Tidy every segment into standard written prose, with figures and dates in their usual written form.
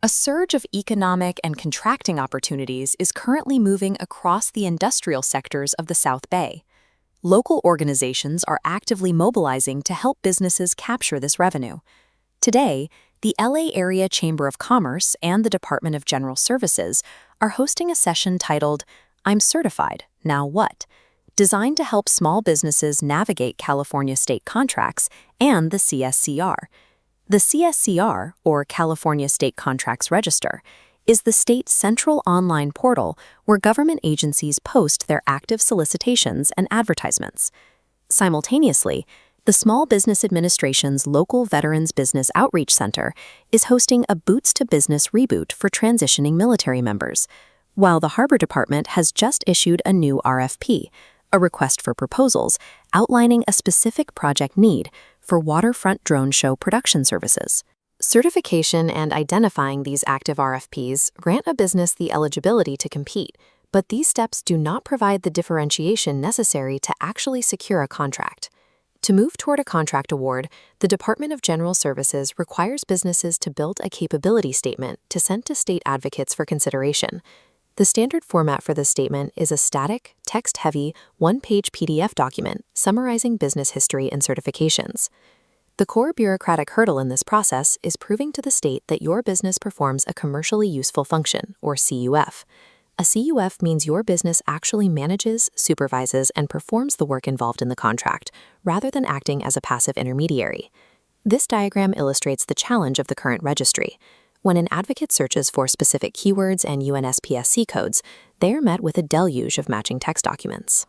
A surge of economic and contracting opportunities is currently moving across the industrial sectors of the South Bay. Local organizations are actively mobilizing to help businesses capture this revenue. Today, the LA Area Chamber of Commerce and the Department of General Services are hosting a session titled, "I'm Certified, Now What?" designed to help small businesses navigate California state contracts and the CSCR. The CSCR, or California State Contracts Register, is the state's central online portal where government agencies post their active solicitations and advertisements. Simultaneously, the Small Business Administration's local Veterans Business Outreach Center is hosting a Boots to Business Reboot for transitioning military members, while the Harbor Department has just issued a new RFP, a request for proposals, outlining a specific project need for Waterfront drone show production services. Certification and identifying these active RFPs grant a business the eligibility to compete, but these steps do not provide the differentiation necessary to actually secure a contract. To move toward a contract award, the Department of General Services requires businesses to build a capability statement to send to state advocates for consideration. The standard format for this statement is a static, text-heavy, one-page PDF document summarizing business history and certifications. The core bureaucratic hurdle in this process is proving to the state that your business performs a commercially useful function, or CUF. A CUF means your business actually manages, supervises, and performs the work involved in the contract, rather than acting as a passive intermediary. This diagram illustrates the challenge of the current registry. When an advocate searches for specific keywords and UNSPSC codes, they are met with a deluge of matching text documents.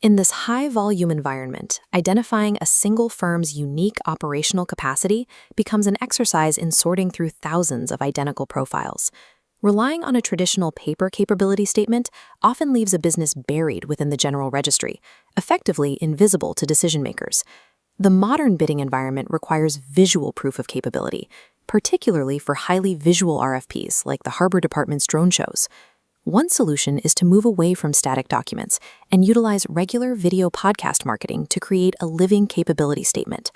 In this high-volume environment, identifying a single firm's unique operational capacity becomes an exercise in sorting through thousands of identical profiles. Relying on a traditional paper capability statement often leaves a business buried within the general registry, effectively invisible to decision-makers. The modern bidding environment requires visual proof of capability, particularly for highly visual RFPs like the Harbor Department's drone shows. One solution is to move away from static documents and utilize regular video podcast marketing to create a living capability statement.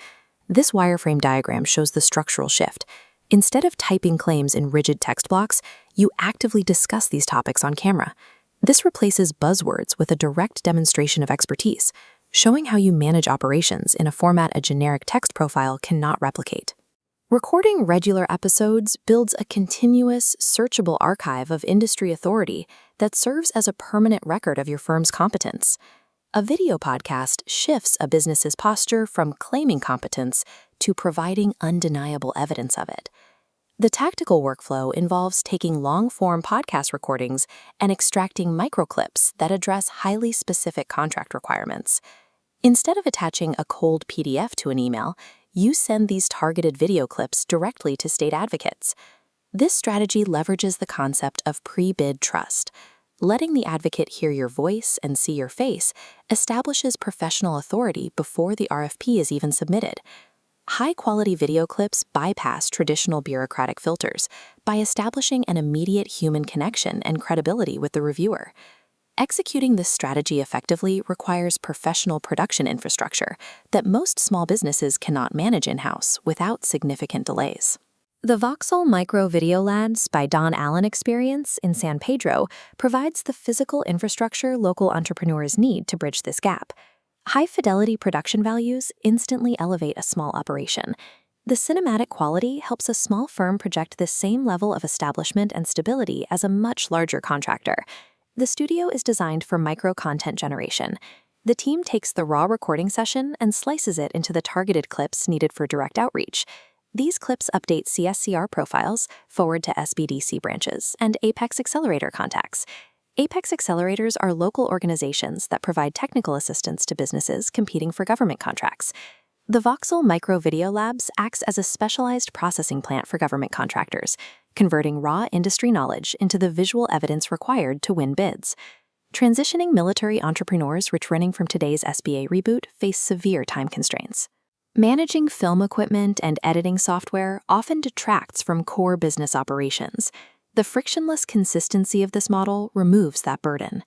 This wireframe diagram shows the structural shift. Instead of typing claims in rigid text blocks, you actively discuss these topics on camera. This replaces buzzwords with a direct demonstration of expertise, showing how you manage operations in a format a generic text profile cannot replicate. Recording regular episodes builds a continuous, searchable archive of industry authority that serves as a permanent record of your firm's competence. A video podcast shifts a business's posture from claiming competence to providing undeniable evidence of it. The tactical workflow involves taking long-form podcast recordings and extracting microclips that address highly specific contract requirements. Instead of attaching a cold PDF to an email, you send these targeted video clips directly to state advocates. This strategy leverages the concept of pre-bid trust. Letting the advocate hear your voice and see your face establishes professional authority before the RFP is even submitted. High-quality video clips bypass traditional bureaucratic filters by establishing an immediate human connection and credibility with the reviewer. Executing this strategy effectively requires professional production infrastructure that most small businesses cannot manage in-house without significant delays. The Voxel Micro Video Labs by Don Allen Experience in San Pedro provides the physical infrastructure local entrepreneurs need to bridge this gap. High-fidelity production values instantly elevate a small operation. The cinematic quality helps a small firm project the same level of establishment and stability as a much larger contractor. The studio is designed for micro-content generation. The team takes the raw recording session and slices it into the targeted clips needed for direct outreach. These clips update CSCR profiles, forward to SBDC branches, and Apex Accelerator contacts. Apex Accelerators are local organizations that provide technical assistance to businesses competing for government contracts. The Voxel Micro Video Labs acts as a specialized processing plant for government contractors, converting raw industry knowledge into the visual evidence required to win bids. Transitioning military entrepreneurs returning from today's SBA reboot face severe time constraints. Managing film equipment and editing software often detracts from core business operations. The frictionless consistency of this model removes that burden.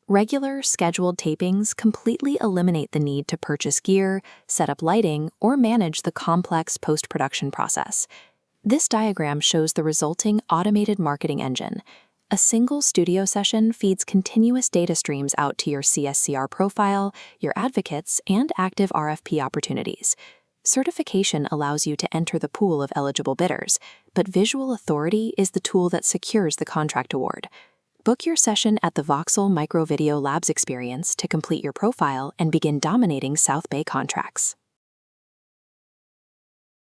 Regular, scheduled tapings completely eliminate the need to purchase gear, set up lighting, or manage the complex post-production process. This diagram shows the resulting automated marketing engine. A single studio session feeds continuous data streams out to your CSCR profile, your advocates, and active RFP opportunities. Certification allows you to enter the pool of eligible bidders, but visual authority is the tool that secures the contract award. Book your session at the Voxel Micro Video Labs experience to complete your profile and begin dominating South Bay contracts.